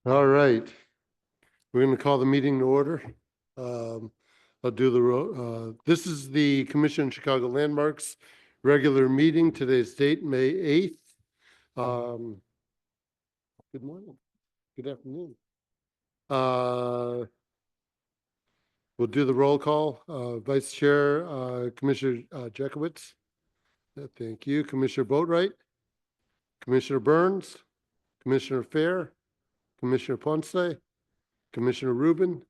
All right. We're going to call the meeting to order. I'll do this is the Commission Chicago Landmarks regular meeting. Today's date, May 8th. Good morning. Good afternoon. We'll do the roll call. Vice Chair, Commissioner Jekowitz. Thank you. Commissioner Boatwright, Commissioner Burns, Commissioner Fair, Commissioner Ponce, Commissioner Rubin,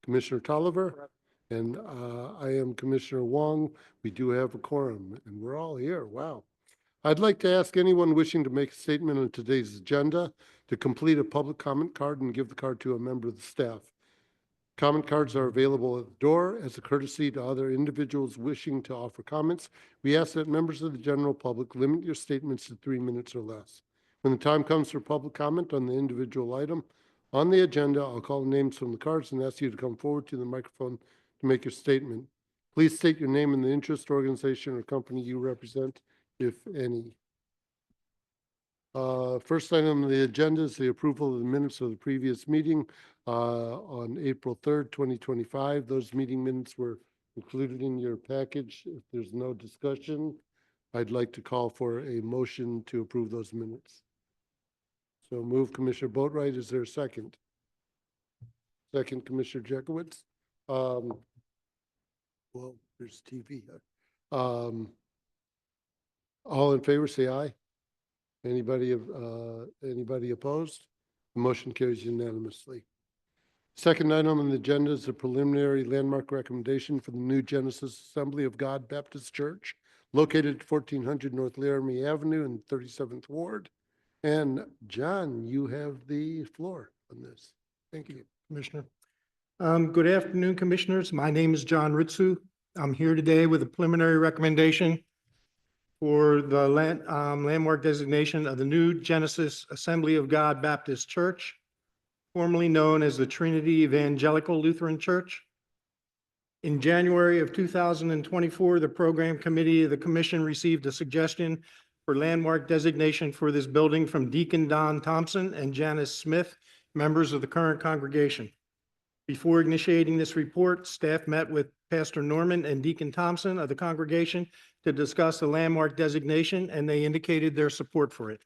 Commissioner Tolliver, and I am Commissioner Wong. We do have a quorum, and we're all here. Wow. I'd like to ask anyone wishing to make a statement on today's agenda to complete a public comment card and give the card to a member of the staff. Comment cards are available at the door as a courtesy to other individuals wishing to offer comments. We ask that members of the general public limit your statements to 3 minutes or less. When the time comes for public comment on the individual item on the agenda, I'll call names from the cards and ask you to come forward to the microphone to make your statement. Please state your name and the interest, organization, or company you represent, if any. First item on the agenda is the approval of the minutes of the previous meeting on April 3rd, 2025. Those meeting minutes were included in your package. If there's no discussion, I'd like to call for a motion to approve those minutes. So move, Commissioner Boatwright. Is there a second? Second, Commissioner Jekowitz. Well, there's TV. All in favor, say aye. Anybody opposed? The motion carries unanimously. Second item on the agenda is a preliminary landmark recommendation for the new Genesis Assembly of God Baptist Church, located at 1400 North Laramie Avenue in 37th Ward. And John, you have the floor on this. Thank you, Commissioner. Good afternoon, Commissioners. My name is John Ritsu. I'm here today with a preliminary recommendation for the landmark designation of the new Genesis Assembly of God Baptist Church, formerly known as the Trinity Evangelical Lutheran Church. In January of 2024, the program committee of the commission received a suggestion for landmark designation for this building from Deacon Don Thompson and Janice Smith, members of the current congregation. Before initiating this report, staff met with Pastor Norman and Deacon Thompson of the congregation to discuss the landmark designation, and they indicated their support for it.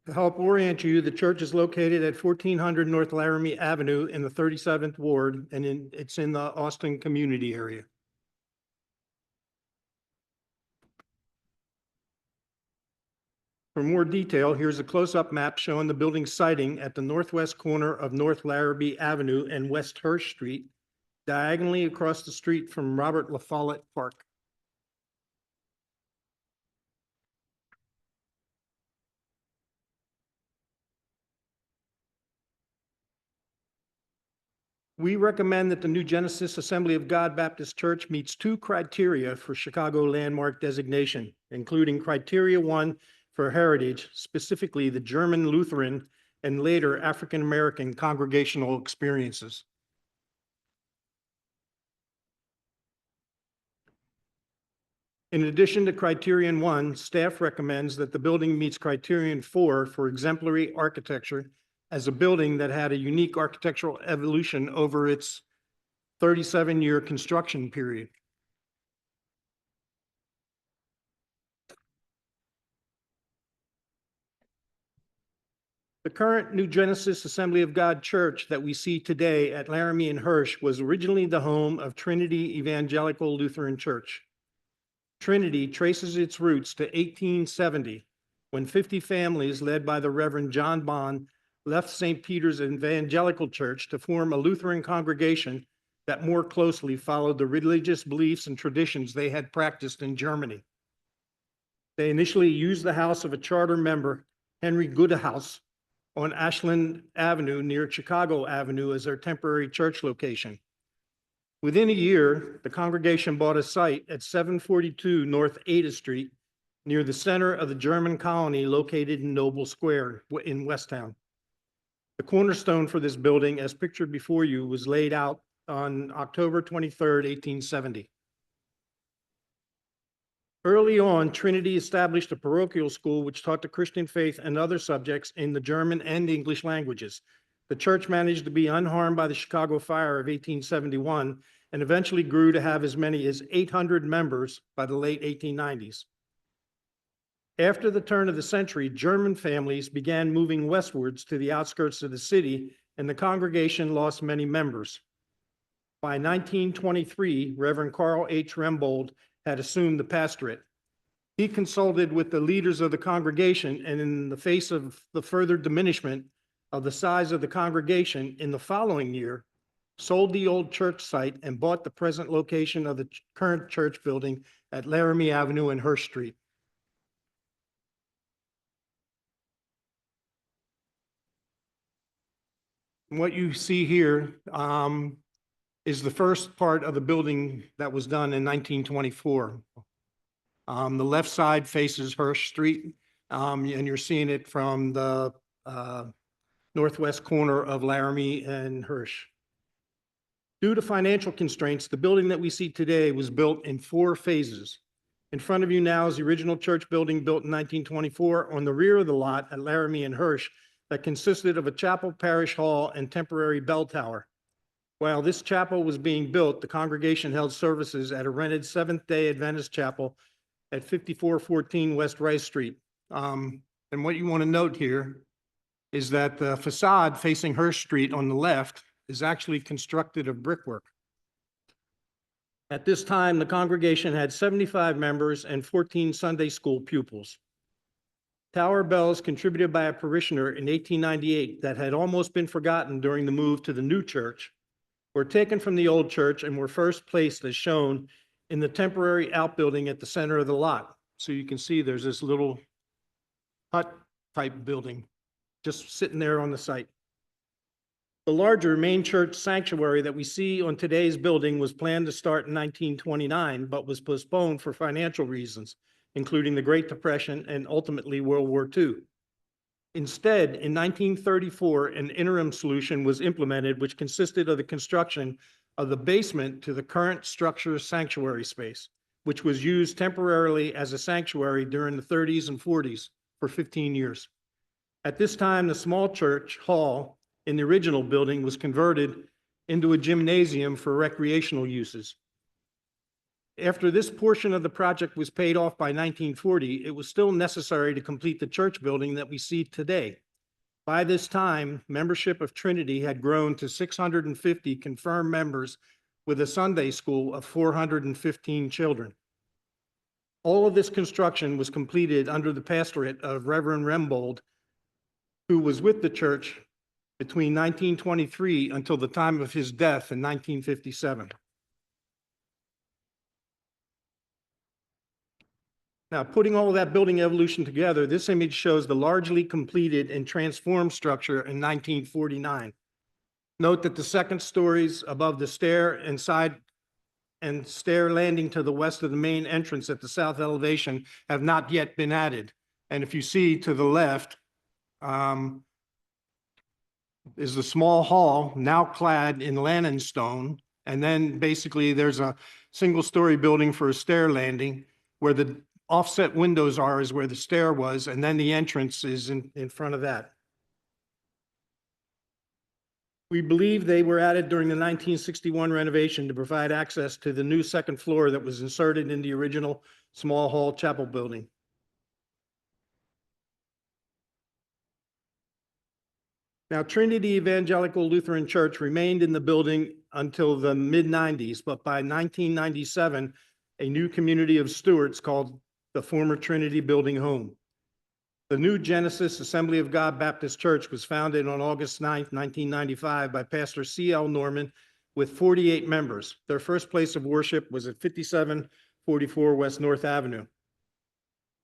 To help orient you, the church is located at 1400 North Laramie Avenue in the 37th Ward, and it's in the Austin community area. For more detail, here's a close-up map showing the building siting at the northwest corner of North Laramie Avenue and West Hirsch Street, diagonally across the street from Robert La Follette Park. We recommend that the new Genesis Assembly of God Baptist Church meets 2 criteria for Chicago landmark designation, including criteria 1 for heritage, specifically the German Lutheran and later African American congregational experiences. In addition to criterion 1, staff recommends that the building meets criterion 4 for exemplary architecture as a building that had a unique architectural evolution over its 37-year construction period. The current New Genesis Assembly of God Church that we see today at Laramie and Hirsch was originally the home of Trinity Evangelical Lutheran Church. Trinity traces its roots to 1870, when 50 families led by the Reverend John Bond left St. Peter's Evangelical Church to form a Lutheran congregation that more closely followed the religious beliefs and traditions they had practiced in Germany. They initially used the house of a charter member, Henry Goodehouse, on Ashland Avenue near Chicago Avenue as their temporary church location. Within a year, the congregation bought a site at 742 North Ada Street near the center of the German colony located in Noble Square in Westtown. The cornerstone for this building, as pictured before you, was laid out on October 23rd, 1870. Early on, Trinity established a parochial school which taught the Christian faith and other subjects in the German and English languages. The church managed to be unharmed by the Chicago Fire of 1871 and eventually grew to have as many as 800 members by the late 1890s. After the turn of the century, German families began moving westwards to the outskirts of the city, and the congregation lost many members. By 1923, Reverend Carl H. Rembold had assumed the pastorate. He consulted with the leaders of the congregation, and in the face of the further diminishment of the size of the congregation in the following year, sold the old church site and bought the present location of the current church building at Laramie Avenue and Hirsch Street. What you see here is the first part of the building that was done in 1924. The left side faces Hirsch Street, and you're seeing it from the northwest corner of Laramie and Hirsch. Due to financial constraints, the building that we see today was built in 4 phases. In front of you now is the original church building built in 1924 on the rear of the lot at Laramie and Hirsch that consisted of a chapel, parish hall, and temporary bell tower. While this chapel was being built, the congregation held services at a rented Seventh-day Adventist chapel at 5414 West Rice Street. And what you want to note here is that the facade facing Hirsch Street on the left is actually constructed of brickwork. At this time, the congregation had 75 members and 14 Sunday school pupils. Tower bells contributed by a parishioner in 1898 that had almost been forgotten during the move to the new church were taken from the old church and were first placed as shown in the temporary outbuilding at the center of the lot. So you can see there's this little hut type building just sitting there on the site. The larger main church sanctuary that we see on today's building was planned to start in 1929, but was postponed for financial reasons, including the Great Depression and ultimately World War II. Instead, in 1934, an interim solution was implemented, which consisted of the construction of the basement to the current structure sanctuary space, which was used temporarily as a sanctuary during the 30s and 40s for 15 years. At this time, the small church hall in the original building was converted into a gymnasium for recreational uses. After this portion of the project was paid off by 1940, it was still necessary to complete the church building that we see today. By this time, membership of Trinity had grown to 650 confirmed members with a Sunday school of 415 children. All of this construction was completed under the pastorate of Reverend Rembold, who was with the church between 1923 until the time of his death in 1957. Now, putting all of that building evolution together, this image shows the largely completed and transformed structure in 1949. Note that the second stories above the stair and side and stair landing to the west of the main entrance at the south elevation have not yet been added. And if you see to the left, is the small hall now clad in Lannon stone. And then basically there's a single-story building for a stair landing where the offset windows are is where the stair was, and then the entrance is in front of that. We believe they were added during the 1961 renovation to provide access to the new second floor that was inserted in the original small hall chapel building. Now, Trinity Evangelical Lutheran Church remained in the building until the mid-90s, but by 1997, a new community of stewards called the former Trinity Building home. The new Genesis Assembly of God Baptist Church was founded on August 9th, 1995 by Pastor C.L. Norman with 48 members. Their first place of worship was at 5744 West North Avenue.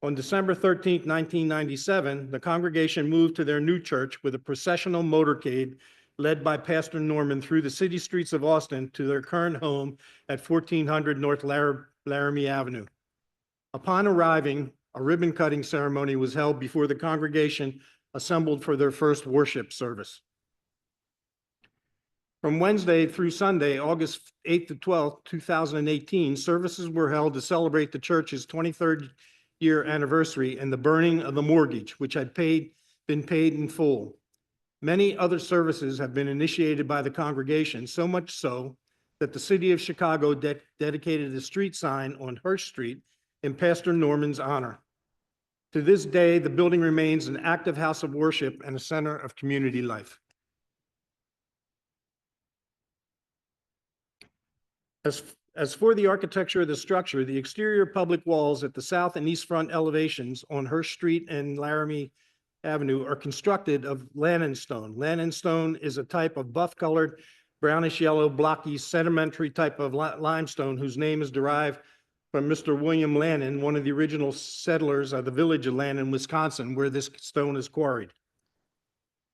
On December 13th, 1997, the congregation moved to their new church with a processional motorcade led by Pastor Norman through the city streets of Austin to their current home at 1400 North Laramie Avenue. Upon arriving, a ribbon cutting ceremony was held before the congregation assembled for their first worship service. From Wednesday through Sunday, August 8th to 12th, 2018, services were held to celebrate the church's 23rd year anniversary and the burning of the mortgage, which had been paid in full. Many other services have been initiated by the congregation, so much so that the city of Chicago dedicated a street sign on Hirsch Street in Pastor Norman's honor. To this day, the building remains an active house of worship and a center of community life. As for the architecture of the structure, the exterior public walls at the south and east front elevations on Hirsch Street and Laramie Avenue are constructed of Lannon stone. Lannon stone is a type of buff-colored, brownish yellow, blocky, sedimentary type of limestone whose name is derived from Mr. William Lannon, one of the original settlers of the village of Lannon, Wisconsin, where this stone is quarried.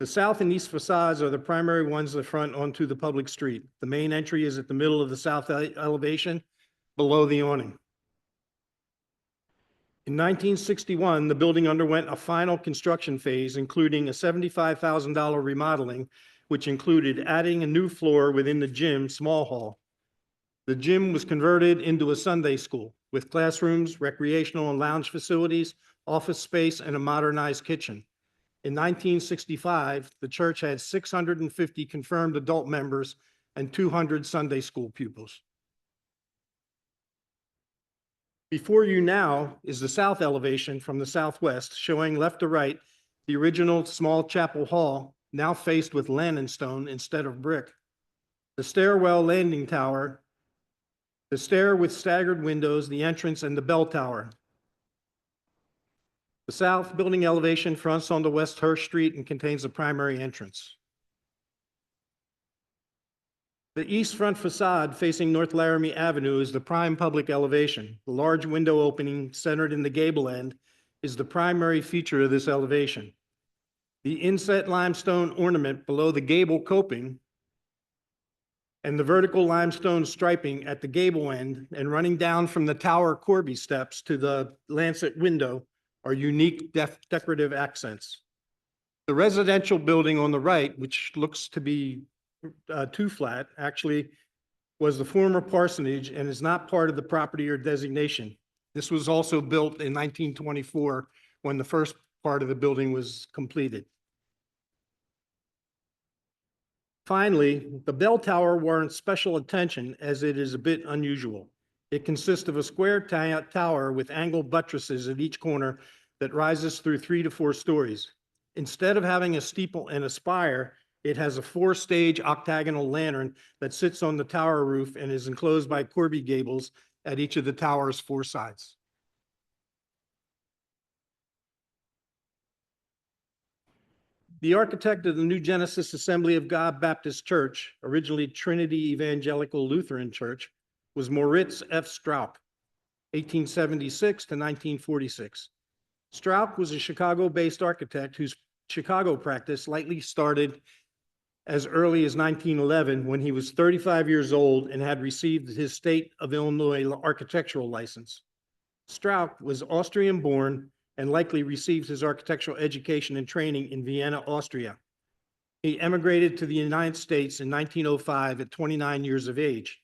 The south and east facades are the primary ones that front onto the public street. The main entry is at the middle of the south elevation, below the awning. In 1961, the building underwent a final construction phase, including a $75,000 remodeling, which included adding a new floor within the gym small hall. The gym was converted into a Sunday school with classrooms, recreational and lounge facilities, office space, and a modernized kitchen. In 1965, the church had 650 confirmed adult members and 200 Sunday school pupils. Before you now is the south elevation from the southwest, showing left to right the original small chapel hall, now faced with Lannon stone instead of brick. The stairwell landing tower, the stair with staggered windows, the entrance, and the bell tower. The south building elevation fronts onto West Hirsch Street and contains a primary entrance. The east front facade facing North Laramie Avenue is the prime public elevation. The large window opening centered in the gable end is the primary feature of this elevation. The inset limestone ornament below the gable coping and the vertical limestone striping at the gable end and running down from the tower Corby steps to the lancet window are unique decorative accents. The residential building on the right, which looks to be too flat, actually was the former parsonage and is not part of the property or designation. This was also built in 1924 when the first part of the building was completed. Finally, the bell tower warrants special attention as it is a bit unusual. It consists of a square tower with angled buttresses at each corner that rises through 3 to 4 stories. Instead of having a steeple and a spire, it has a 4-stage octagonal lantern that sits on the tower roof and is enclosed by Corby gables at each of the tower's 4 sides. The architect of the New Genesis Assembly of God Baptist Church, originally Trinity Evangelical Lutheran Church, was Moritz F. Strauch, 1876 to 1946. Strauch was a Chicago-based architect whose Chicago practice likely started as early as 1911 when he was 35 years old and had received his state of Illinois architectural license. Strauch was Austrian-born and likely received his architectural education and training in Vienna, Austria. He emigrated to the United States in 1905 at 29 years of age.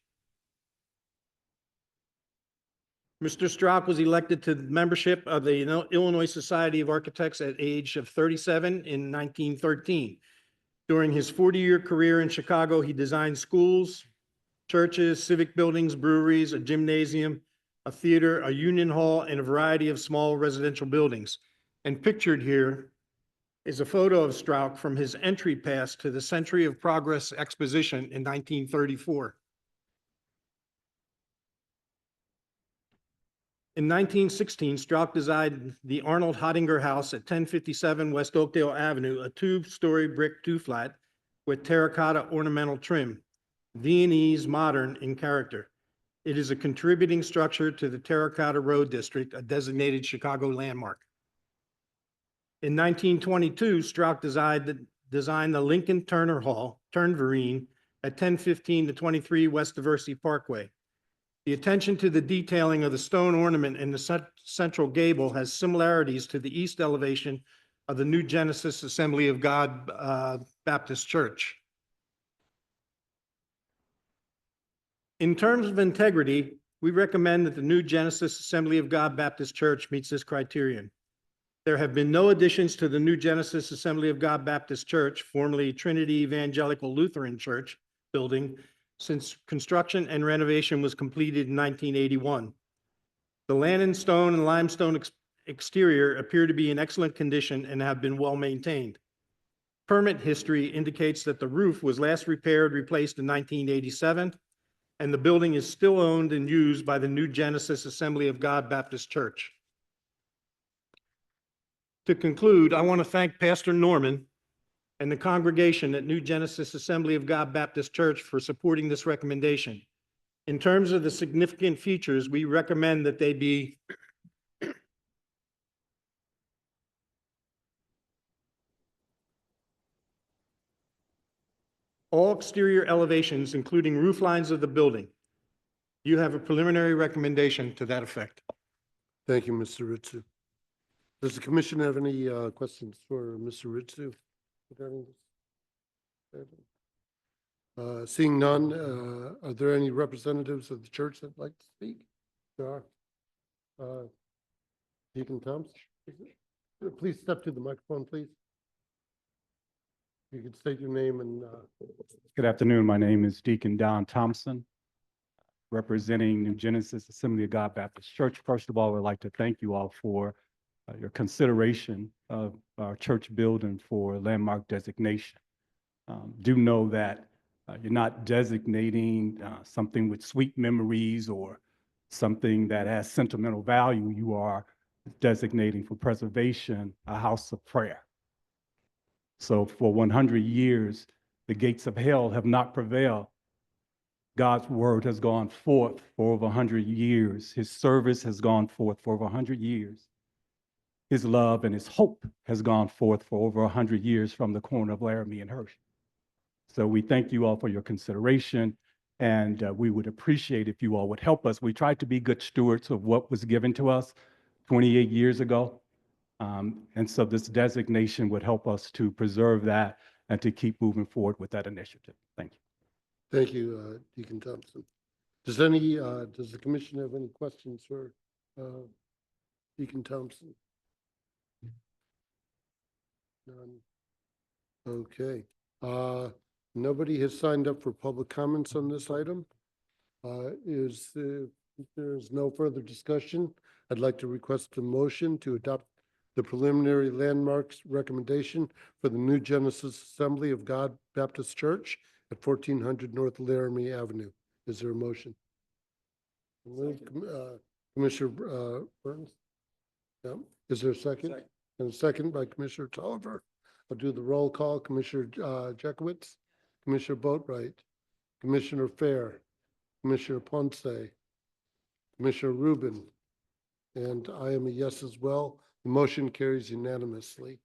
Mr. Strauch was elected to membership of the Illinois Society of Architects at age of 37 in 1913. During his 40-year career in Chicago, he designed schools, churches, civic buildings, breweries, a gymnasium, a theater, a union hall, and a variety of small residential buildings. And pictured here is a photo of Strauch from his entry pass to the Century of Progress Exposition in 1934. In 1916, Strauch designed the Arnold Hottinger House at 1057 West Oakdale Avenue, a 2-story brick 2-flat with terracotta ornamental trim, Viennese modern in character. It is a contributing structure to the Terracotta Road District, a designated Chicago landmark. In 1922, Strauch designed the Lincoln Turner Hall, Turnverein, at 1015 to 23 West Diversey Parkway. The attention to the detailing of the stone ornament in the central gable has similarities to the east elevation of the New Genesis Assembly of God Baptist Church. In terms of integrity, we recommend that the new Genesis Assembly of God Baptist Church meets this criterion. There have been no additions to the new Genesis Assembly of God Baptist Church, formerly Trinity Evangelical Lutheran Church building, since construction and renovation was completed in 1981. The land stone and limestone exterior appear to be in excellent condition and have been well maintained. Permit history indicates that the roof was last replaced in 1987, and the building is still owned and used by the New Genesis Assembly of God Baptist Church. To conclude, I want to thank Pastor Norman and the congregation at New Genesis Assembly of God Baptist Church for supporting this recommendation. In terms of the significant features, we recommend that they be all exterior elevations, including roof lines of the building. You have a preliminary recommendation to that effect. Thank you, Mr. Ritsu. Does the commission have any questions for Mr. Ritsu regarding this? Seeing none, are there any representatives of the church that'd like to speak? There are. Deacon Thompson, please step to the microphone, please. You can state your name and. Good afternoon. My name is Deacon Don Thompson, representing New Genesis Assembly of God Baptist Church. First of all, I'd like to thank you all for your consideration of our church building for landmark designation. Do know that you're not designating something with sweet memories or something that has sentimental value. You are designating for preservation a house of prayer. So for 100 years, the gates of hell have not prevailed. God's word has gone forth for over 100 years. His service has gone forth for over 100 years. His love and his hope has gone forth for over 100 years from the corner of Laramie and Hirsch. So we thank you all for your consideration, and we would appreciate if you all would help us. We tried to be good stewards of what was given to us 28 years ago. And so this designation would help us to preserve that and to keep moving forward with that initiative. Thank you. Thank you, Deacon Thompson. Does the commission have any questions for Deacon Thompson? None. Okay. Nobody has signed up for public comments on this item. If there is no further discussion, I'd like to request a motion to adopt the preliminary landmarks recommendation for the New Genesis Assembly of God Baptist Church at 1400 North Laramie Avenue. Is there a motion? Commissioner Burns? Yeah. Is there a second? Second. And a second by Commissioner Tolliver. I'll do the roll call. Commissioner Jekowitz, Commissioner Boatwright, Commissioner Fair, Commissioner Ponce, Commissioner Rubin, and I am a yes as well. The motion carries unanimously.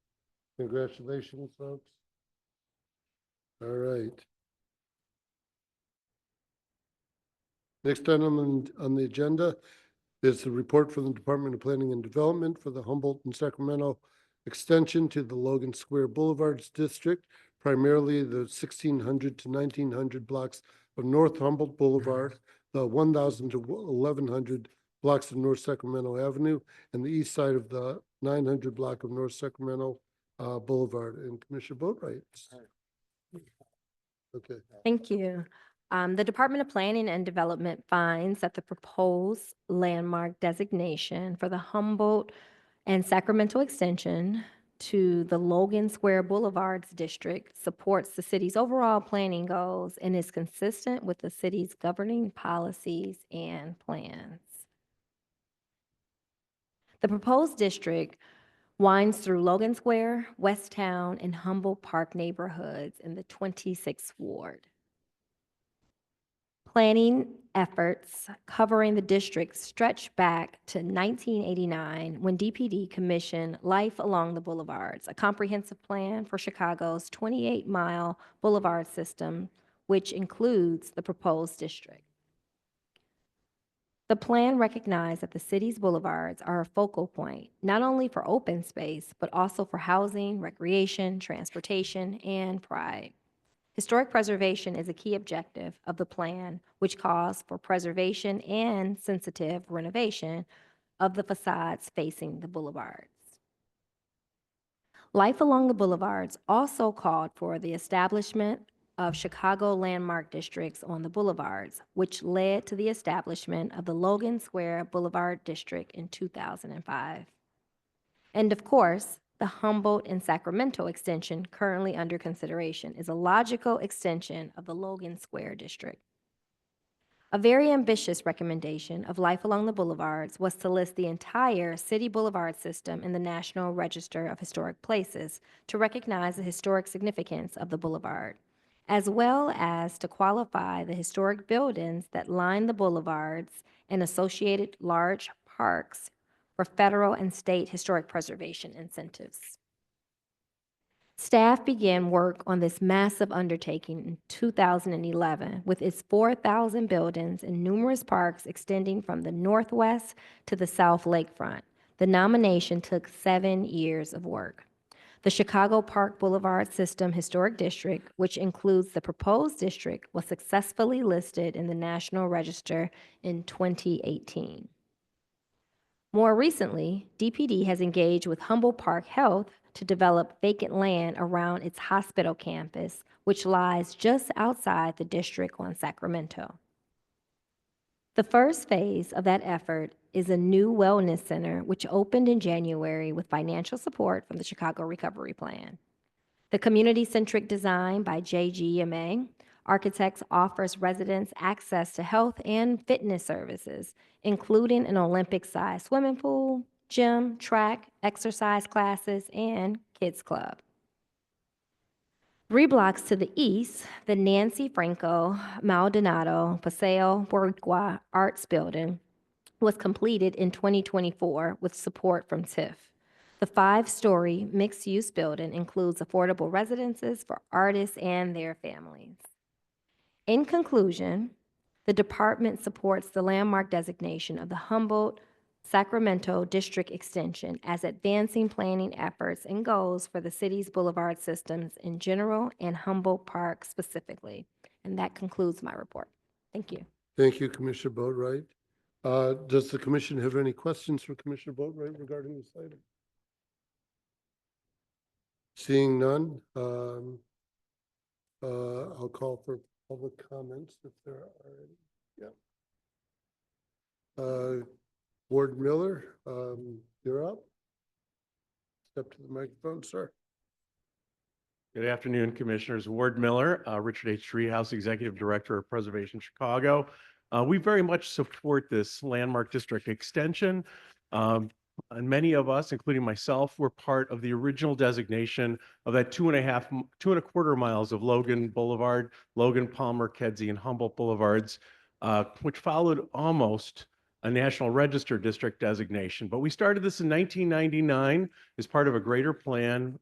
Congratulations, folks. All right. Next item on the agenda is the report from the Department of Planning and Development for the Humboldt and Sacramento extension to the Logan Square Boulevards district, primarily the 1600 to 1900 blocks of North Humboldt Boulevard, the 1000 to 1100 blocks of North Sacramento Avenue, and the east side of the 900 block of North Sacramento Boulevard. And Commissioner Boatwright. Okay. Thank you. The Department of Planning and Development finds that the proposed landmark designation for the Humboldt and Sacramento extension to the Logan Square Boulevards district supports the city's overall planning goals and is consistent with the city's governing policies and plans. The proposed district winds through Logan Square, Westtown, and Humboldt Park neighborhoods in the 26th Ward. Planning efforts covering the district stretch back to 1989 when DPD commissioned Life Along the Boulevards, a comprehensive plan for Chicago's 28-mile boulevard system, which includes the proposed district. The plan recognized that the city's boulevards are a focal point, not only for open space, but also for housing, recreation, transportation, and pride. Historic preservation is a key objective of the plan, which calls for preservation and sensitive renovation of the facades facing the boulevards. Life along the boulevards also called for the establishment of Chicago landmark districts on the boulevards, which led to the establishment of the Logan Square Boulevard District in 2005. And of course, the Humboldt and Sacramento extension currently under consideration is a logical extension of the Logan Square District. A very ambitious recommendation of Life Along the Boulevards was to list the entire city boulevard system in the National Register of Historic Places to recognize the historic significance of the boulevard, as well as to qualify the historic buildings that line the boulevards and associated large parks for federal and state historic preservation incentives. Staff began work on this massive undertaking in 2011 with its 4,000 buildings and numerous parks extending from the northwest to the south lakefront. The nomination took 7 years of work. The Chicago Park Boulevard System Historic District, which includes the proposed district, was successfully listed in the National Register in 2018. More recently, DPD has engaged with Humboldt Park Health to develop vacant land around its hospital campus, which lies just outside the district on Sacramento. The first phase of that effort is a new wellness center, which opened in January with financial support from the Chicago Recovery Plan. The community-centric design by JGMA Architects offers residents access to health and fitness services, including an Olympic-sized swimming pool, gym, track, exercise classes, and kids club. 3 blocks to the east, the Nancy Franco Maldonado Paseo Boricua Arts Building was completed in 2024 with support from TIF. The 5-story mixed-use building includes affordable residences for artists and their families. In conclusion, the department supports the landmark designation of the Humboldt Sacramento District Extension as advancing planning efforts and goals for the city's boulevard systems in general and Humboldt Park specifically. And that concludes my report. Thank you. Thank you, Commissioner Boatright. Does the commission have any questions for Commissioner Boatright regarding this item? Seeing none, I'll call for public comments if there are any. Yeah. Ward Miller, you're up. Step to the microphone, sir. Good afternoon, Commissioners. Ward Miller, Richard H. Treehouse, Executive Director of Preservation Chicago. We very much support this landmark district extension. And many of us, including myself, were part of the original designation of that 2.25 miles of Logan Boulevard, Logan, Palmer, Kedzie, and Humboldt Boulevards, which followed almost a National Register district designation. But we started this in 1999 as part of a greater plan.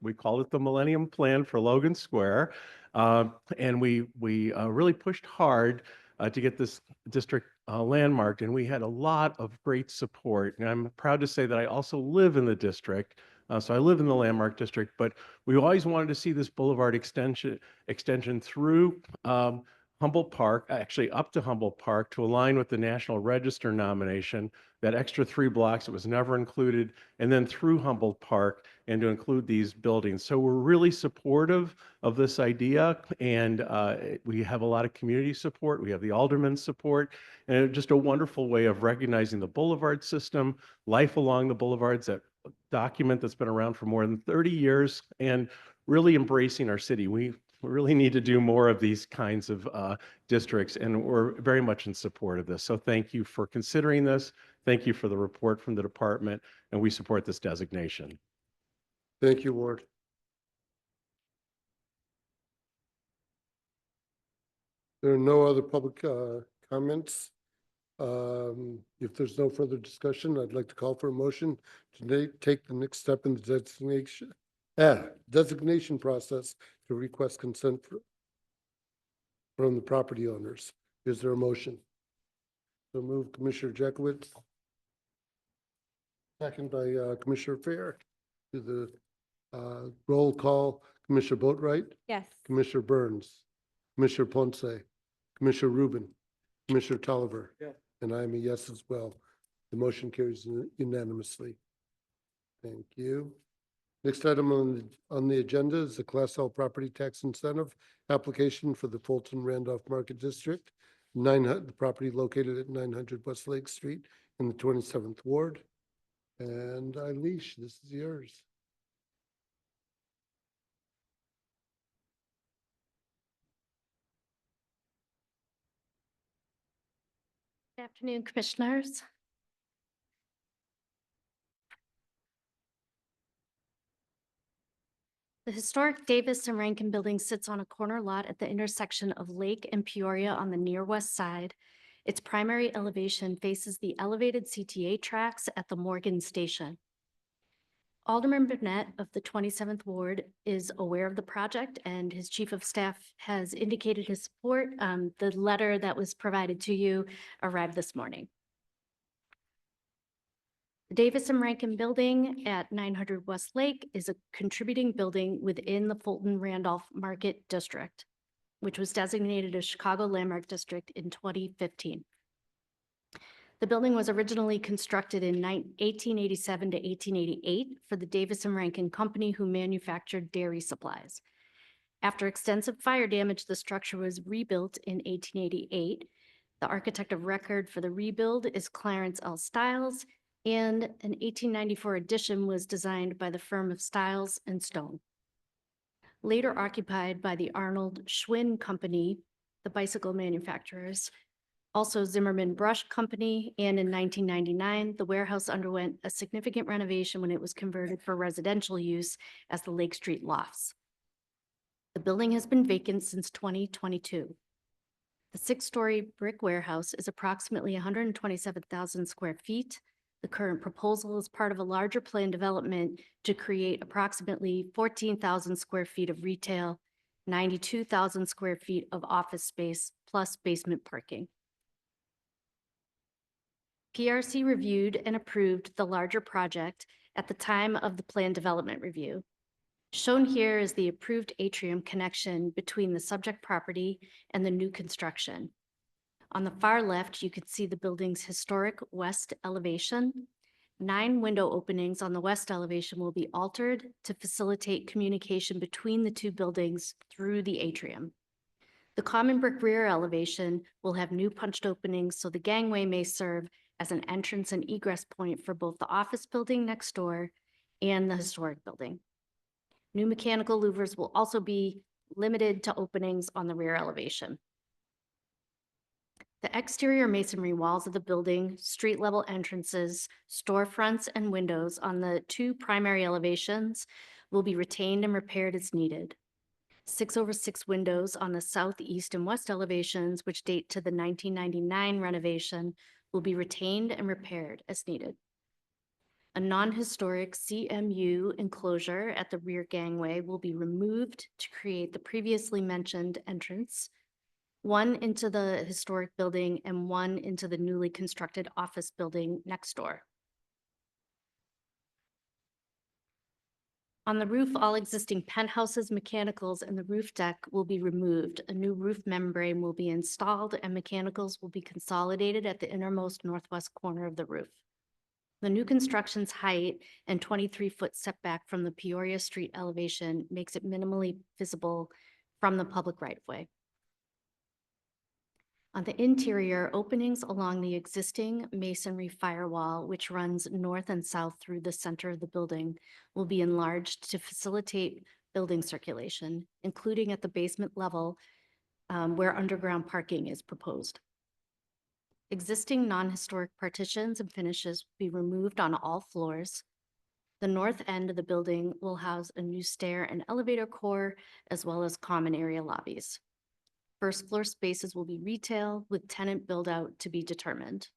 We called it the Millennium Plan for Logan Square. And we really pushed hard to get this district landmarked, and we had a lot of great support. And I'm proud to say that I also live in the district. So I live in the landmark district, but we always wanted to see this boulevard extension through Humboldt Park, actually up to Humboldt Park, to align with the National Register nomination, that extra 3 blocks that was never included, and then through Humboldt Park, and to include these buildings. So we're really supportive of this idea, and we have a lot of community support. We have the alderman's support, and just a wonderful way of recognizing the boulevard system, life along the boulevards, that document that's been around for more than 30 years, and really embracing our city. We really need to do more of these kinds of districts, and we're very much in support of this. So thank you for considering this. Thank you for the report from the department, and we support this designation. Thank you, Ward. There are no other public comments. If there's no further discussion, I'd like to call for a motion to take the next step in the designation process to request consent from the property owners. Is there a motion? So move, Commissioner Jekowitz. Second by Commissioner Fair. To the roll call, Commissioner Boatright, Yes. Commissioner Burns, Commissioner Ponce, Commissioner Rubin, Commissioner Tolliver. Yes. And I am a yes as well. The motion carries unanimously. Thank you. Next item on the agenda is the Class L property tax incentive application for the Fulton Randolph Market District. The property located at 900 West Lake Street in the 27th Ward. And Eilish, this is yours. Good afternoon, Commissioners. The historic Davis and Rankin Building sits on a corner lot at the intersection of Lake and Peoria on the near west side. Its primary elevation faces the elevated CTA tracks at the Morgan Station. Alderman Burnett of the 27th Ward is aware of the project, and his chief of staff has indicated his support. The letter that was provided to you arrived this morning. The Davis and Rankin Building at 900 West Lake is a contributing building within the Fulton Randolph Market District, which was designated a Chicago Landmark District in 2015. The building was originally constructed in 1887 to 1888 for the Davis and Rankin Company, who manufactured dairy supplies. After extensive fire damage, the structure was rebuilt in 1888. The architect of record for the rebuild is Clarence L. Stiles, and an 1894 addition was designed by the firm of Stiles and Stone. Later occupied by the Arnold Schwinn Company, the bicycle manufacturers, also Zimmerman Brush Company, and in 1999, the warehouse underwent a significant renovation when it was converted for residential use as the Lake Street Lofts. The building has been vacant since 2022. The 6-story brick warehouse is approximately 127,000 square feet. The current proposal is part of a larger plan development to create approximately 14,000 square feet of retail, 92,000 square feet of office space, plus basement parking. PRC reviewed and approved the larger project at the time of the plan development review. Shown here is the approved atrium connection between the subject property and the new construction. On the far left, you can see the building's historic west elevation. 9 window openings on the west elevation will be altered to facilitate communication between the two buildings through the atrium. The common brick rear elevation will have new punched openings so the gangway may serve as an entrance and egress point for both the office building next door and the historic building. New mechanical louvers will also be limited to openings on the rear elevation. The exterior masonry walls of the building, street level entrances, storefronts, and windows on the 2 primary elevations will be retained and repaired as needed. 6/6 windows on the south, east, and west elevations, which date to the 1999 renovation, will be retained and repaired as needed. A non-historic CMU enclosure at the rear gangway will be removed to create the previously mentioned entrance, 1 into the historic building and 1 into the newly constructed office building next door. On the roof, all existing penthouses, mechanicals, and the roof deck will be removed. A new roof membrane will be installed and mechanicals will be consolidated at the innermost northwest corner of the roof. The new construction's height and 23-foot setback from the Peoria Street elevation makes it minimally visible from the public right-of-way. On the interior, openings along the existing masonry firewall, which runs north and south through the center of the building, will be enlarged to facilitate building circulation, including at the basement level where underground parking is proposed. Existing non-historic partitions and finishes will be removed on all floors. The north end of the building will house a new stair and elevator core, as well as common area lobbies. First floor spaces will be retail with tenant build out to be determined.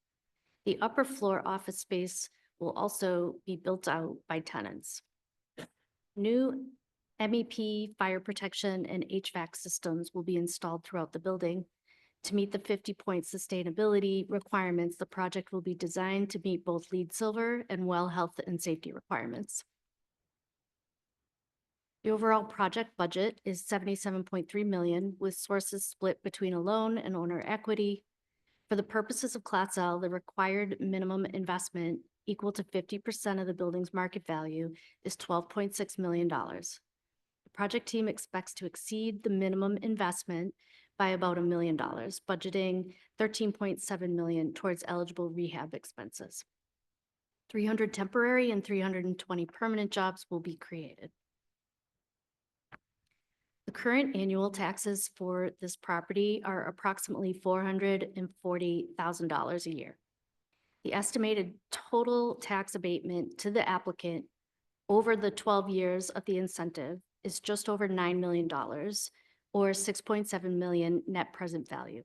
The upper floor office space will also be built out by tenants. New MEP, fire protection, and HVAC systems will be installed throughout the building. To meet the 50-point sustainability requirements, the project will be designed to meet both LEED Silver and WELL health and safety requirements. The overall project budget is 77.3 million, with sources split between a loan and owner equity. For the purposes of Class L, the required minimum investment equal to 50% of the building's market value is $12.6 million. The project team expects to exceed the minimum investment by about $1 million, budgeting 13.7 million towards eligible rehab expenses. 300 temporary and 320 permanent jobs will be created. The current annual taxes for this property are approximately $440,000 a year. The estimated total tax abatement to the applicant over the 12 years of the incentive is just over $9 million, or 6.7 million net present value.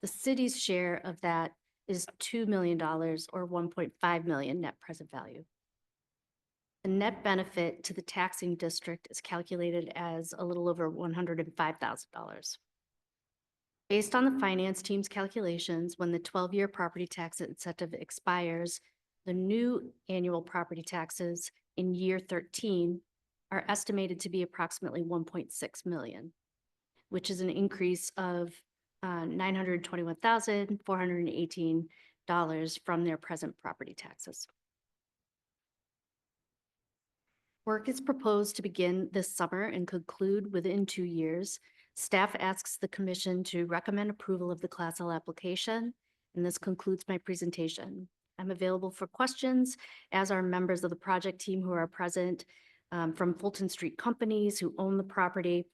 The city's share of that is $2 million, or 1.5 million net present value. The net benefit to the taxing district is calculated as a little over $105,000. Based on the finance team's calculations, when the 12-year property tax incentive expires, the new annual property taxes in year 13 are estimated to be approximately 1.6 million, which is an increase of $921,418 from their present property taxes. Work is proposed to begin this summer and conclude within 2 years. Staff asks the commission to recommend approval of the Class L application, and this concludes my presentation. I'm available for questions, as are members of the project team who are present from Fulton Street companies who own the property,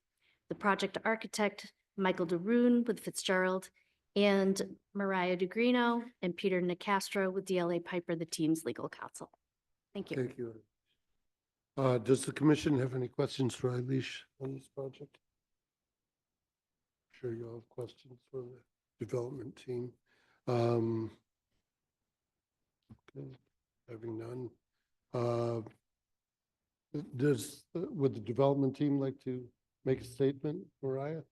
the project architect, Michael DeRune with Fitzgerald, and Mariah DeGrino and Peter Nicastro with DLA Piper, the team's legal counsel. Thank you. Thank you. Does the commission have any questions for Eilish on this project? Sure you'll have questions for the development team. Okay, having none. Would the development team like to make a statement, Mariah?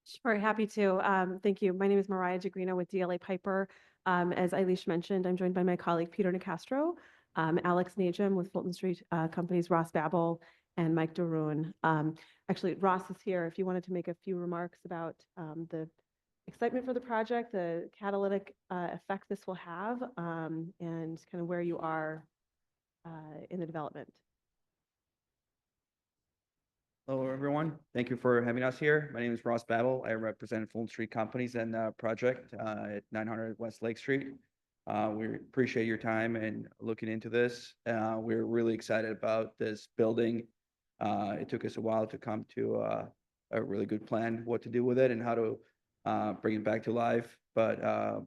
Sure, happy to. Thank you. My name is Mariah DeGrino with DLA Piper. As Eilish mentioned, I'm joined by my colleague Peter Nicastro, Alex Najam with Fulton Street companies, Ross Babel, and Mike DeRune. Actually, Ross is here if you wanted to make a few remarks about the excitement for the project, the catalytic effect this will have, and kind of where you are in the development. Hello, everyone. Thank you for having us here. My name is Ross Babel. I represent Fulton Street Companies and project at 900 West Lake Street. We appreciate your time and looking into this. We're really excited about this building. It took us a while to come to a really good plan, what to do with it and how to bring it back to life. But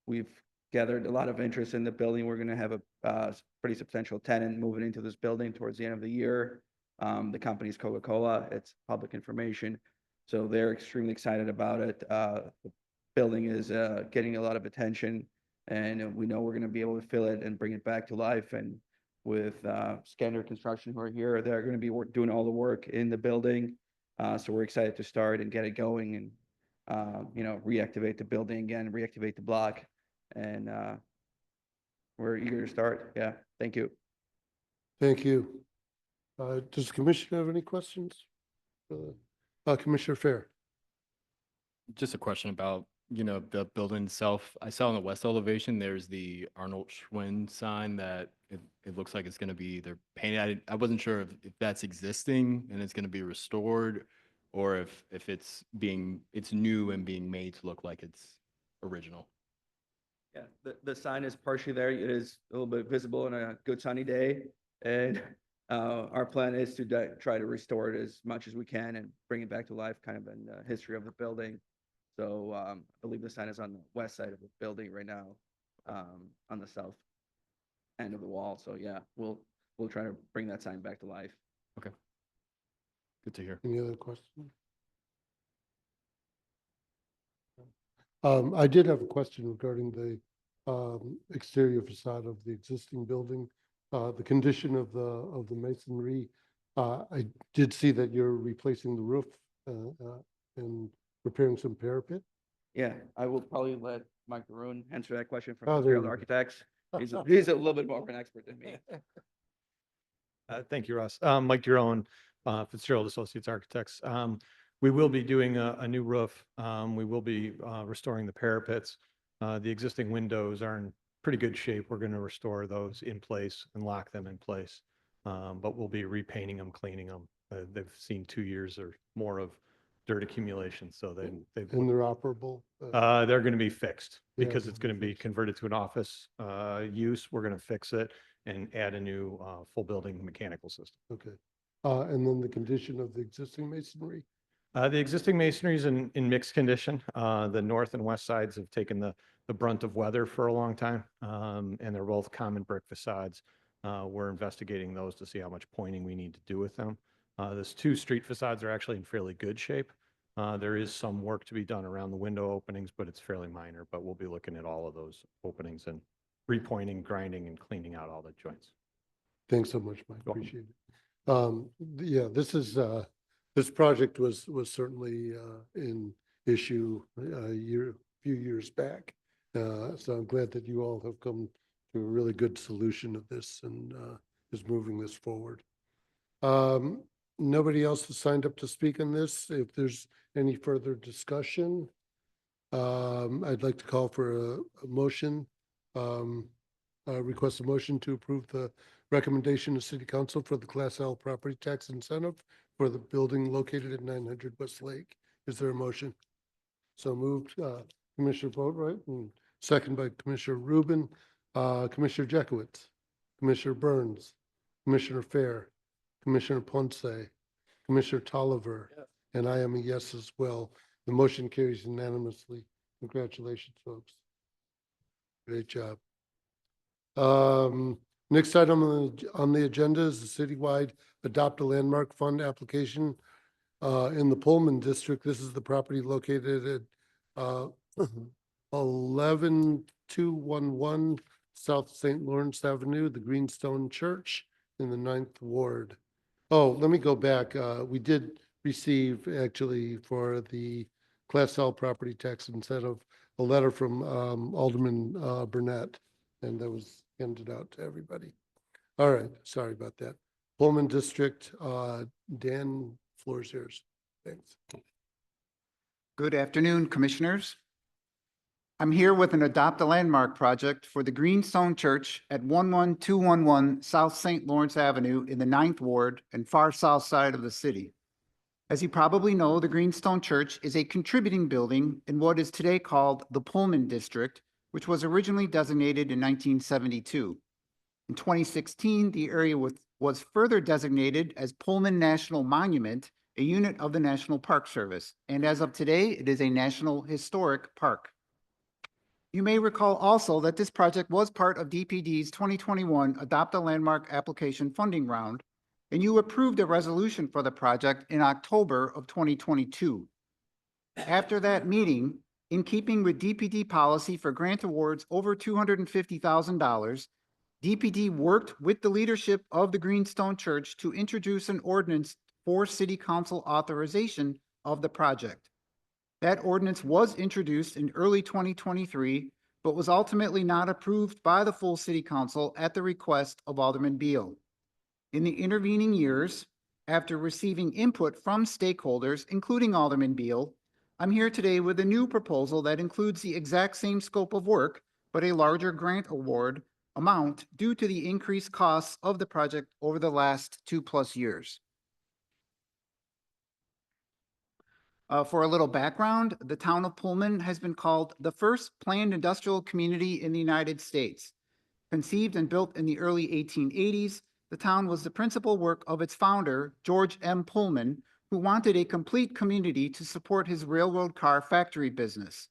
we've gathered a lot of interest in the building. We're going to have a pretty substantial tenant moving into this building towards the end of the year. The company's Coca-Cola. It's public information. So they're extremely excited about it. The building is getting a lot of attention, and we know we're going to be able to fill it and bring it back to life. And with Skander Construction, who are here, they're going to be doing all the work in the building. So we're excited to start and get it going and, reactivate the building again, reactivate the block. And we're eager to start. Yeah. Thank you. Thank you. Does the commission have any questions? Commissioner Fair. Just a question about, the building itself. I saw on the west elevation, there's the Arnold Schwinn sign that it looks like it's going to be either painted. I wasn't sure if that's existing and it's going to be restored, or if it's new and being made to look like it's original. Yeah, the sign is partially there. It is a little bit visible on a good sunny day. And our plan is to try to restore it as much as we can and bring it back to life, kind of in the history of the building. So I believe the sign is on the west side of the building right now, on the south end of the wall. So yeah, we'll try to bring that sign back to life. Okay. Good to hear. Any other questions? I did have a question regarding the exterior facade of the existing building, the condition of the masonry. I did see that you're replacing the roof and repairing some parapet. Yeah, I will probably let Mike DeRune answer that question from Oh, there Fitzgerald you go. Architects. He's a little bit more of an expert than me. Thank you, Russ. Mike Giron, Fitzgerald Associates Architects. We will be doing a new roof. We will be restoring the parapets. The existing windows are in pretty good shape. We're going to restore those in place and lock them in place. But we'll be repainting them, cleaning them. They've seen 2 years or more of dirt accumulation, so they've And they're operable? they're going to be fixed Yeah, because they'll it's be going to be fixed. converted to an office use. We're going to fix it and add a new full building mechanical system. Okay. And then the condition of the existing masonry? The existing masonry is in mixed condition. The north and west sides have taken the brunt of weather for a long time, and they're both common brick facades. We're investigating those to see how much pointing we need to do with them. Those 2 street facades are actually in fairly good shape. There is some work to be done around the window openings, but it's fairly minor. But we'll be looking at all of those openings and repointing, grinding, and cleaning out all the joints. Thanks so much, Mike. Welcome. Appreciate it. Yeah, this is, this project was certainly in issue a few years back. So I'm glad that you all have come to a really good solution of this and is moving this forward. Nobody else has signed up to speak on this. If there's any further discussion, I'd like to call for a motion. Request a motion to approve the recommendation of City Council for the Class L property tax incentive for the building located at 900 West Lake. Is there a motion? So moved, Commissioner Boatright, and second by Commissioner Rubin. Commissioner Jekowitz, Commissioner Burns, Commissioner Fair, Commissioner Ponce, Commissioner Tolliver, and I am a yes as well. The motion carries unanimously. Congratulations, folks. Great job. Next item on the agenda is the citywide Adopt a Landmark Fund application in the Pullman District. This is the property located at 11211 South St. Lawrence Avenue, the Greenstone Church in the 9th Ward. Oh, let me go back. We did receive actually for the Class L property tax incentive, a letter from Alderman Burnett, and that was handed out to everybody. All right, sorry about that. Pullman District, Dan, floor is yours. Thanks. Good afternoon, Commissioners. I'm here with an Adopt a Landmark project for the Greenstone Church at 11211 South St. Lawrence Avenue in the 9th Ward and far south side of the city. As you probably know, the Greenstone Church is a contributing building in what is today called the Pullman District, which was originally designated in 1972. In 2016, the area was further designated as Pullman National Monument, a unit of the National Park Service, and as of today, it is a National Historic Park. You may recall also that this project was part of DPD's 2021 Adopt a Landmark application funding round, and you approved a resolution for the project in October of 2022. After that meeting, in keeping with DPD policy for grant awards over $250,000, DPD worked with the leadership of the Greenstone Church to introduce an ordinance for City Council authorization of the project. That ordinance was introduced in early 2023, but was ultimately not approved by the full City Council at the request of Alderman Beal. In the intervening years, after receiving input from stakeholders, including Alderman Beal, I'm here today with a new proposal that includes the exact same scope of work, but a larger grant award amount due to the increased costs of the project over the last 2+ years. For a little background, the town of Pullman has been called the first planned industrial community in the United States. Conceived and built in the early 1880s, the town was the principal work of its founder, George M. Pullman, who wanted a complete community to support his railroad car factory business.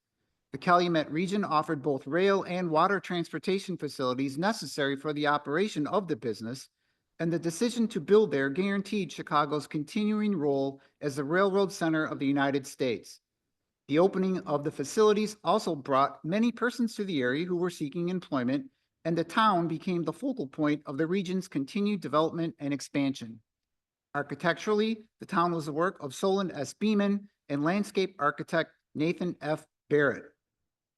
The Calumet region offered both rail and water transportation facilities necessary for the operation of the business, and the decision to build there guaranteed Chicago's continuing role as the railroad center of the United States. The opening of the facilities also brought many persons to the area who were seeking employment, and the town became the focal point of the region's continued development and expansion. Architecturally, the town was the work of Solon S. Beeman and landscape architect Nathan F. Barrett.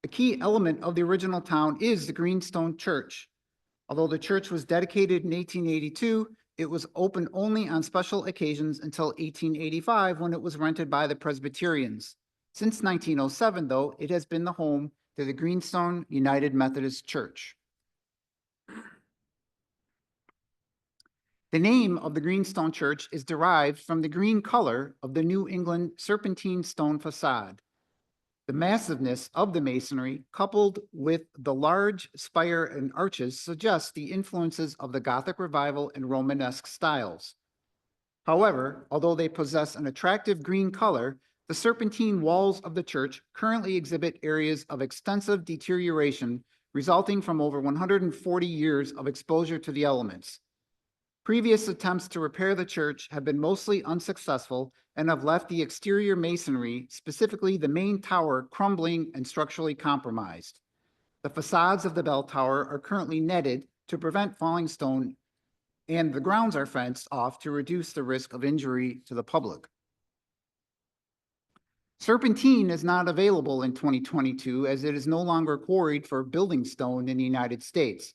A key element of the original town is the Greenstone Church. Although the church was dedicated in 1882, It was open only on special occasions until 1885 when it was rented by the Presbyterians. Since 1907, though, it has been the home to the Greenstone United Methodist Church. The name of the Greenstone Church is derived from the green color of the New England serpentine stone facade. The massiveness of the masonry, coupled with the large spire and arches, suggests the influences of the Gothic Revival and Romanesque styles. However, although they possess an attractive green color, the serpentine walls of the church currently exhibit areas of extensive deterioration resulting from over 140 years of exposure to the elements. Previous attempts to repair the church have been mostly unsuccessful and have left the exterior masonry, specifically the main tower, crumbling and structurally compromised. The facades of the bell tower are currently netted to prevent falling stone, and the grounds are fenced off to reduce the risk of injury to the public. Serpentine is not available in 2022 as it is no longer quarried for building stone in the United States.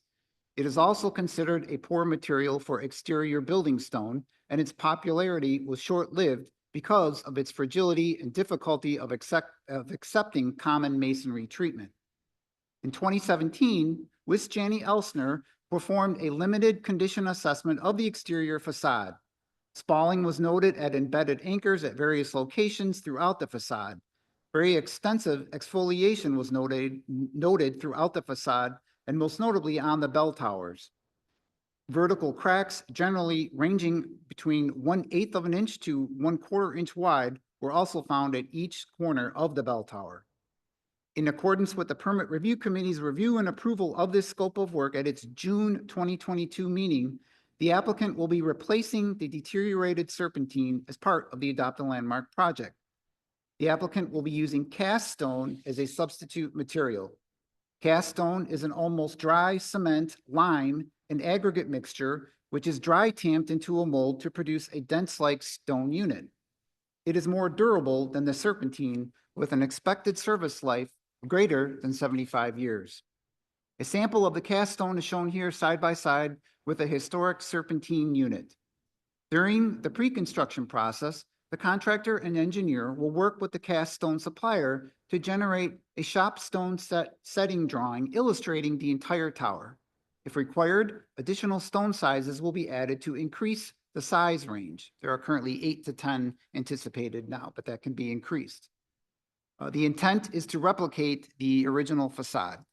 It is also considered a poor material for exterior building stone, and its popularity was short-lived because of its fragility and difficulty of accepting common masonry treatment. In 2017, Wisjani Elsner performed a limited condition assessment of the exterior facade. Spalling was noted at embedded anchors at various locations throughout the facade. Very extensive exfoliation was noted throughout the facade, and most notably on the bell towers. Vertical cracks, generally ranging between 1/8 of an inch to 1/4 inch wide, were also found at each corner of the bell tower. In accordance with the Permit Review Committee's review and approval of this scope of work at its June 2022 meeting, the applicant will be replacing the deteriorated serpentine as part of the Adopt a Landmark project. The applicant will be using cast stone as a substitute material. Cast stone is an almost dry cement, lime, and aggregate mixture, which is dry tamped into a mold to produce a dense-like stone unit. It is more durable than the serpentine, with an expected service life greater than 75 years. A sample of the cast stone is shown here side by side with a historic serpentine unit. During the pre-construction process, the contractor and engineer will work with the cast stone supplier to generate a shop stone setting drawing illustrating the entire tower. If required, additional stone sizes will be added to increase the size range. There are currently 8 to 10 anticipated now, but that can be increased. The intent is to replicate the original facade.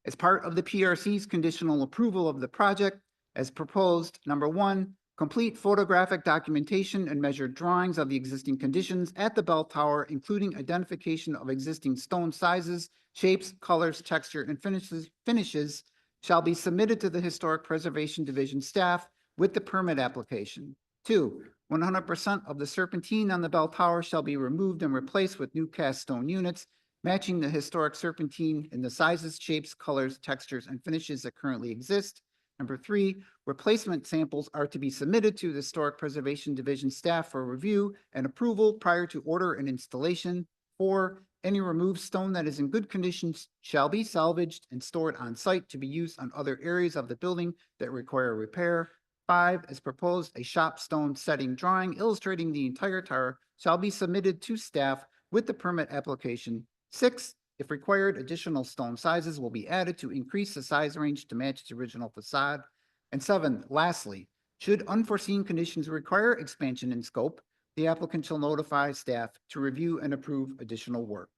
As part of the PRC's conditional approval of the project, as proposed, number 1, complete photographic documentation and measured drawings of the existing conditions at the bell tower, including identification of existing stone sizes, shapes, colors, texture, and finishes shall be submitted to the Historic Preservation Division staff with the permit application. 2, 100% of the serpentine on the bell tower shall be removed and replaced with new cast stone units, matching the historic serpentine in the sizes, shapes, colors, textures, and finishes that currently exist. Number 3, replacement samples are to be submitted to the Historic Preservation Division staff for review and approval prior to order and installation. 4, any removed stone that is in good conditions shall be salvaged and stored on site to be used on other areas of the building that require repair. 5, as proposed, a shop stone setting drawing illustrating the entire tower shall be submitted to staff with the permit application. 6, if required, additional stone sizes will be added to increase the size range to match its original facade. And 7, lastly, should unforeseen conditions require expansion in scope, the applicant shall notify staff to review and approve additional work.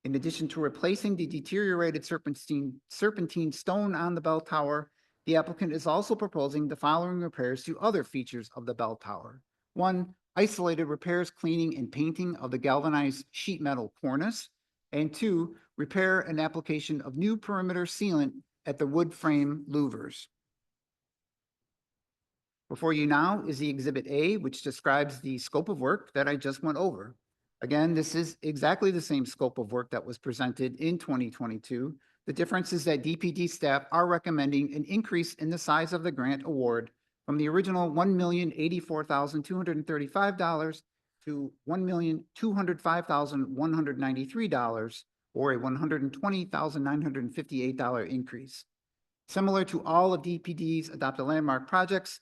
In addition to replacing the deteriorated serpentine stone on the bell tower, the applicant is also proposing the following repairs to other features of the bell tower. 1, isolated repairs, cleaning, and painting of the galvanized sheet metal cornice. And 2, repair and application of new perimeter sealant at the wood frame louvers. Before you now is the Exhibit A, which describes the scope of work that I just went over. Again, this is exactly the same scope of work that was presented in 2022. The difference is that DPD staff are recommending an increase in the size of the grant award from the original $1,084,235 to $1,205,193, or a $120,958 increase. Similar to all of DPD's Adopt a Landmark projects,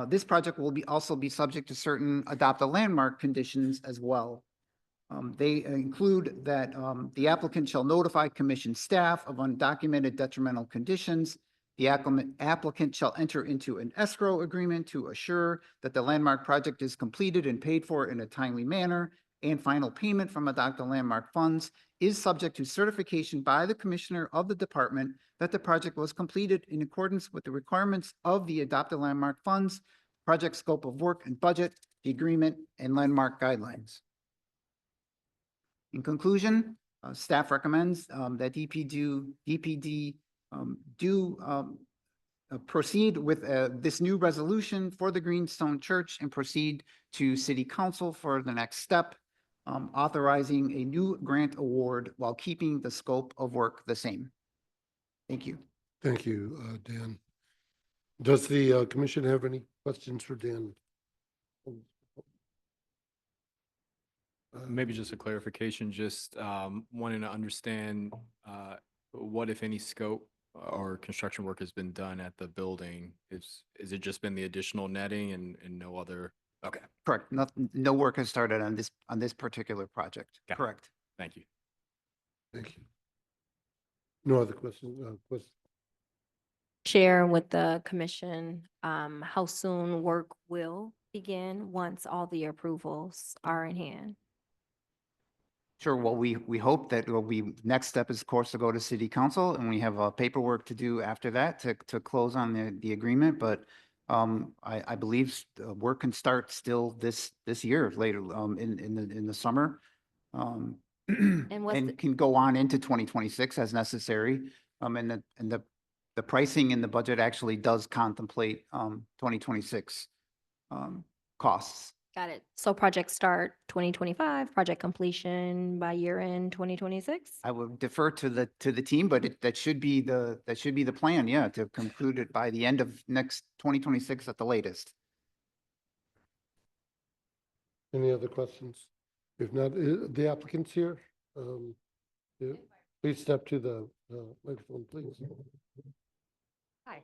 this project will also be subject to certain Adopt a Landmark conditions as well. They include that the applicant shall notify commission staff of undocumented detrimental conditions. The applicant shall enter into an escrow agreement to assure that the landmark project is completed and paid for in a timely manner, and final payment from Adopt a Landmark funds is subject to certification by the commissioner of the department that the project was completed in accordance with the requirements of the Adopt a Landmark funds, project scope of work and budget, the agreement, and landmark guidelines. In conclusion, staff recommends that DPD proceed with this new resolution for the Greenstone Church and proceed to City Council for the next step, authorizing a new grant award while keeping the scope of work the same. Thank you. Thank you, Dan. Does the commission have any questions for Dan? Maybe just a clarification, just wanting to understand what, if any, scope or construction work has been done at the building? Is it just been the additional netting and no other? Okay, Correct. No work has started on this particular project. Got it. Correct. thank you. Thank you. No other questions? Share with the commission how soon work will begin once all the approvals are in hand. Sure. Well, we hope that next step is, of course, to go to City Council, and we have paperwork to do after that to close on the agreement. But I believe work can start still this year, later in the summer, And what's and the- can go on into 2026 as necessary. And the pricing in the budget actually does contemplate 2026 costs. Got it. So project start 2025, project completion by year end 2026? I would defer to the team, but that should be the plan, yeah, to conclude it by the end of next 2026 at the latest. Any other questions? If not, the applicant's here. Yeah, please step to the microphone, please. Hi,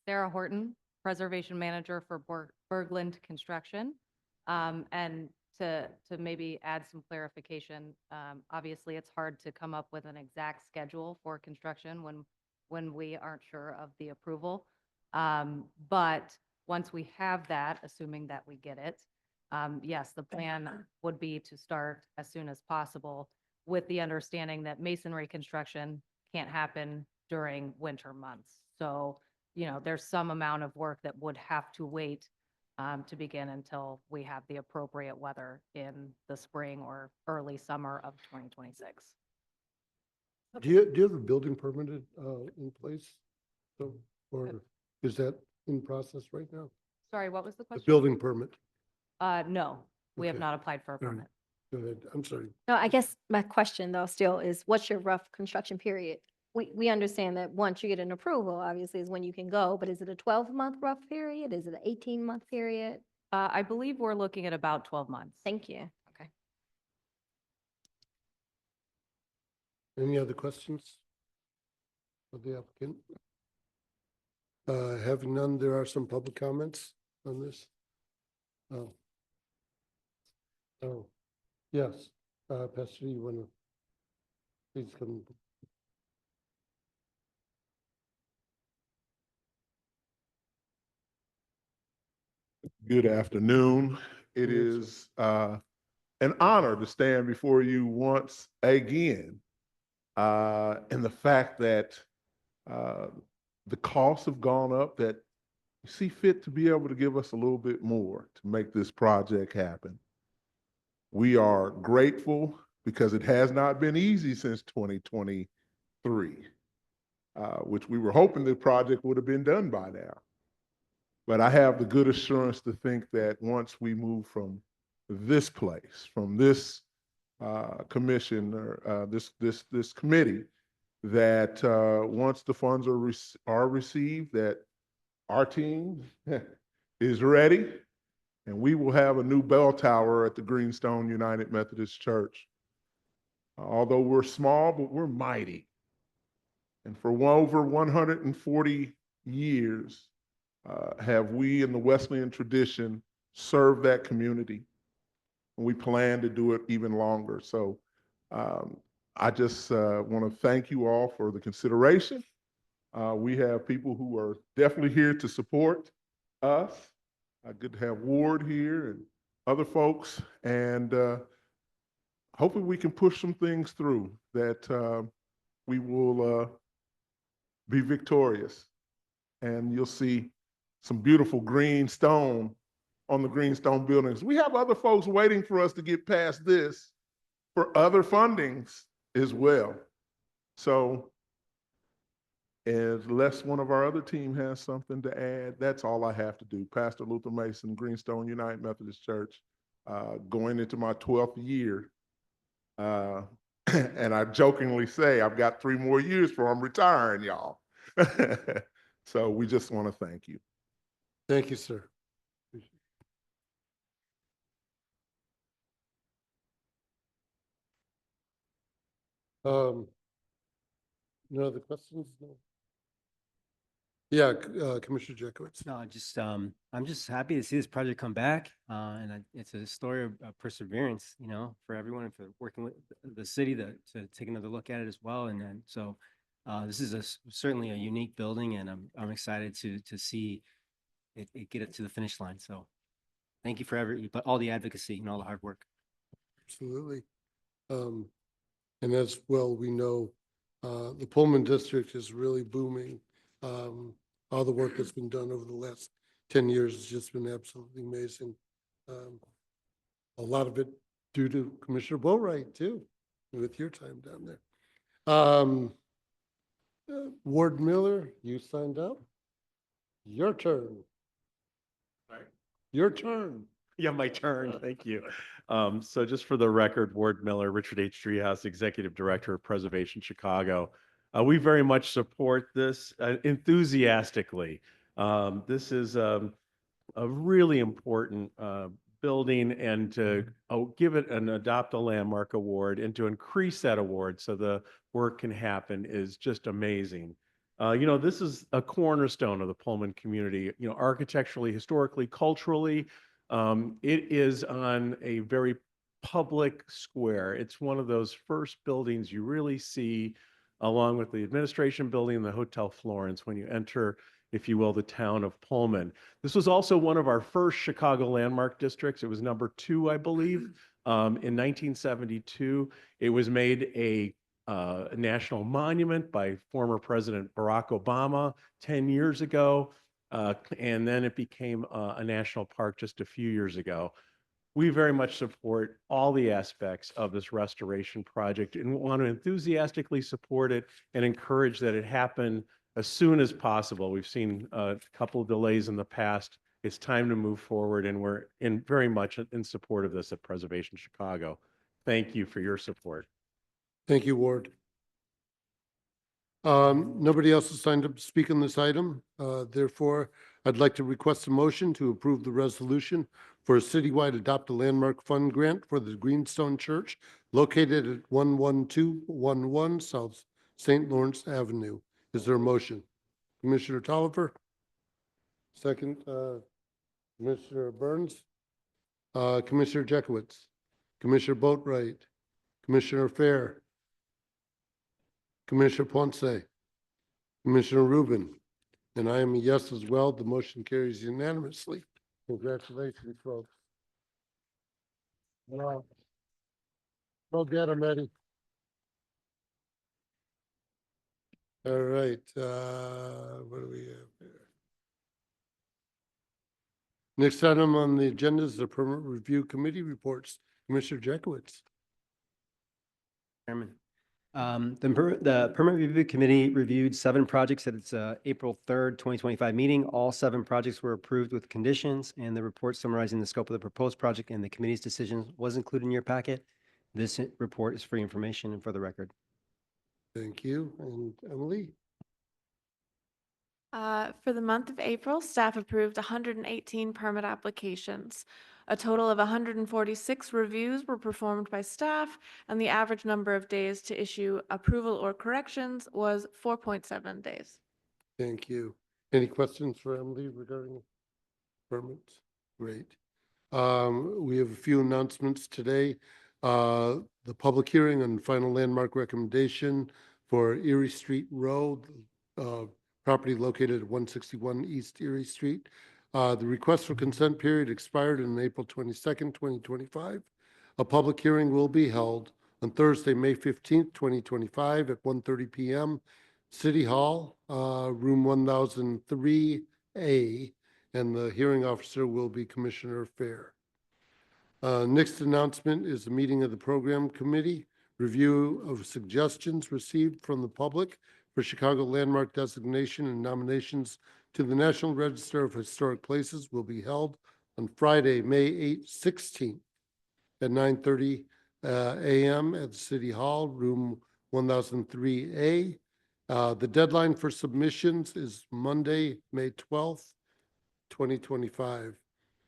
Sarah Horton, Preservation Manager for Berglund Construction. And to maybe add some clarification, obviously it's hard to come up with an exact schedule for construction when we aren't sure of the approval. But once we have that, assuming that we get it, yes, the plan would be to start as soon as possible with the understanding that masonry construction can't happen during winter months. So, there's some amount of work that would have to wait to begin until we have the appropriate weather in the spring or early summer of 2026. Do you have a building permitted in place? So, or is that in process right now? Sorry, what was the The question? building permit. No, we have Okay. not applied for a All right. permit. Go ahead. I'm sorry. No, I guess my question though still is, what's your rough construction period? We understand that once you get an approval, obviously is when you can go, but is it a 12-month rough period? Is it an 18-month period? I believe we're looking at about 12 months. Thank you. Okay. Any other questions of the applicant? Having none, there are some public comments on this. Oh, yes. Pastor, you want to please come? Good afternoon. It is an honor to stand before you once again. And the fact that the costs have gone up, that you see fit to be able to give us a little bit more to make this project happen. We are grateful because it has not been easy since 2023, which we were hoping the project would have been done by now. But I have the good assurance to think that once we move from this place, from this commission or this committee, that once the funds are received, that our team is ready, and we will have a new bell tower at the Greenstone United Methodist Church. Although we're small, but we're mighty. And for over 140 years, have we in the Wesleyan tradition served that community. And we plan to do it even longer. So I just want to thank you all for the consideration. We have people who are definitely here to support us. Good to have Ward here and other folks. And hopefully we can push some things through that we will be victorious. And you'll see some beautiful green stone on the greenstone buildings. We have other folks waiting for us to get past this for other fundings as well. So unless one of our other team has something to add, that's all I have to do. Pastor Luther Mason, Greenstone United Methodist Church, going into my 12th year. And I jokingly say I've got 3 more years before I'm retiring, y'all. So we just want to thank you. Thank you, sir. No other questions? No. Yeah, Commissioner Jacobitz. No, I'm just happy to see this project come back. It's a story of perseverance, you know, for everyone and for working with the city to take another look at it as well. And so this is certainly a unique building, and I'm excited to see it get it to the finish line. So thank you for all the advocacy and all the hard work. Absolutely. And as well, we know the Pullman district is really booming. All the work that's been done over the last 10 years has just been absolutely amazing. A lot of it due to Commissioner Boatwright too, with your time down there. Ward Miller, you signed up. Your turn. Right. Your turn. Yeah, my turn. Thank you. So just for the record, Ward Miller, Richard H. Driehaus, Executive Director of Preservation Chicago. We very much support this enthusiastically. This is a really important building, and to give it an Adopt a Landmark award and to increase that award so the work can happen is just amazing. You know, this is a cornerstone of the Pullman community, you know, architecturally, historically, culturally. It is on a very public square. It's one of those first buildings you really see, along with the administration building and the Hotel Florence, when you enter, if you will, the town of Pullman. This was also one of our first Chicago landmark districts. It was number 2, I believe, in 1972. It was made a national monument by former President Barack Obama 10 years ago. And then it became a national park just a few years ago. We very much support all the aspects of this restoration project and want to enthusiastically support it and encourage that it happen as soon as possible. We've seen a couple of delays in the past. It's time to move forward, and we're very much in support of this at Preservation Chicago. Thank you for your support. Thank you, Ward. Nobody else has signed up to speak on this item. Therefore, I'd like to request a motion to approve the resolution for a citywide Adopt a Landmark Fund grant for the Greenstone Church located at 11211 South St. Lawrence Avenue. Is there a motion? Commissioner Tolliver? Second, Commissioner Burns? Commissioner Jekowitz? Commissioner Boatwright? Commissioner Fair? Commissioner Ponce, Commissioner Rubin, and I am a yes as well. The motion carries unanimously. Congratulations, folks. Go get them, Eddie. All right, what do we have here? Next item on the agenda is the Permit Review Committee reports. Commissioner Jekowitz. Chairman. The Permit Review Committee reviewed 7 projects at its April 3rd, 2025 meeting. All 7 projects were approved with conditions, and the report summarizing the scope of the proposed project and the committee's decisions was included in your packet. This report is for information and for the record. Thank you. And Emily? For the month of April, staff approved 118 permit applications. A total of 146 reviews were performed by staff, and the average number of days to issue approval or corrections was 4.7 days. Thank you. Any questions for Emily regarding permits? Great. We have a few announcements today. The public hearing and final landmark recommendation for Erie Street Road, property located at 161 East Erie Street. The request for consent period expired on April 22nd, 2025. A public hearing will be held on Thursday, May 15th, 2025 at 1:30 p.m. City Hall, room 1003A, and the hearing officer will be Commissioner Fair. Next announcement is the meeting of the program committee. Review of suggestions received from the public for Chicago landmark designation and nominations to the National Register of Historic Places will be held on Friday, May 16th at 9:30 a.m. at the City Hall, room 1003A. The deadline for submissions is Monday, May 12th, 2025.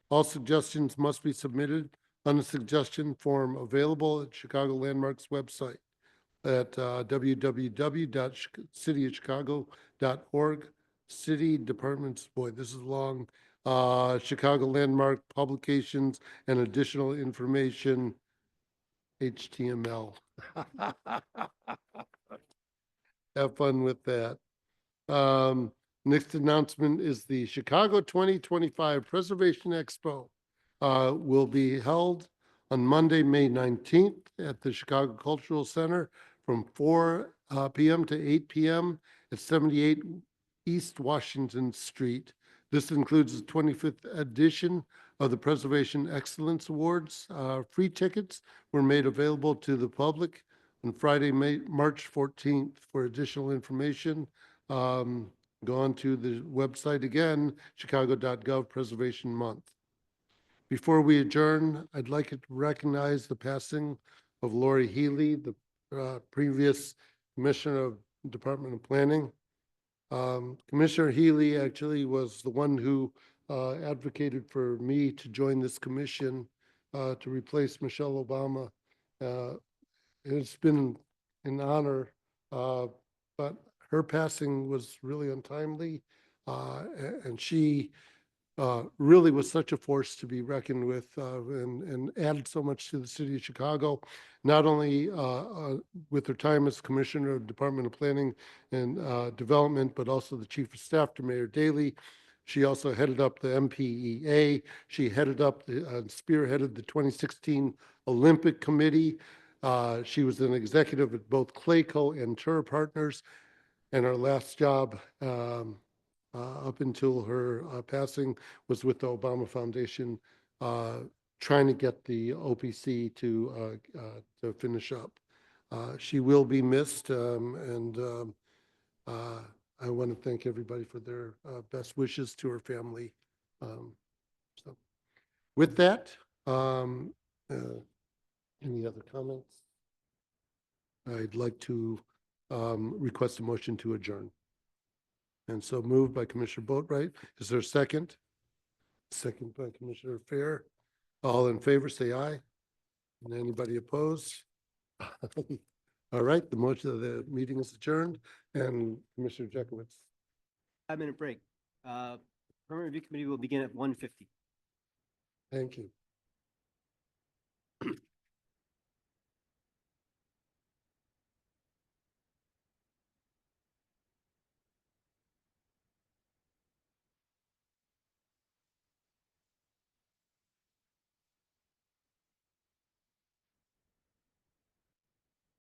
All suggestions must be submitted on a suggestion form available at Chicago Landmarks website at www.cityofchicago.org. City departments, boy, this is long, Chicago Landmark Publications and additional information, HTML. Have fun with that. Next announcement is the Chicago 2025 Preservation Expo. Will be held on Monday, May 19th at the Chicago Cultural Center from 4 p.m. to 8 p.m. at 78 East Washington Street. This includes the 25th edition of the Preservation Excellence Awards. Free tickets were made available to the public on Friday, March 14th. For additional information, go on to the website again, chicago.gov Preservation Month. Before we adjourn, I'd like to recognize the passing of Lori Healy, the previous Commissioner of Department of Planning. Commissioner Healy actually was the one who advocated for me to join this commission to replace Michelle Obama. It's been an honor, but her passing was really untimely, and she really was such a force to be reckoned with, and added so much to the city of Chicago, not only with her time as Commissioner of Department of Planning and Development, but also the Chief of Staff to Mayor Daley. She also headed up the MPEA. She headed up, spearheaded the 2016 Olympic Committee. She was an executive at both Clayco and Tura Partners, and her last job up until her passing was with the Obama Foundation, trying to get the OPC to finish up. She will be missed, and I want to thank everybody for their best wishes to her family. So, with that, any other comments? I'd like to request a motion to adjourn. And so moved by Commissioner Boatright. Is there a second? Second by Commissioner Fair. All in favor, say aye. And anybody opposed? All right, the motion of the meeting is adjourned. And Commissioner Jekowitz. 5-minute break. Permanent Review Committee will begin at 1:50. Thank you.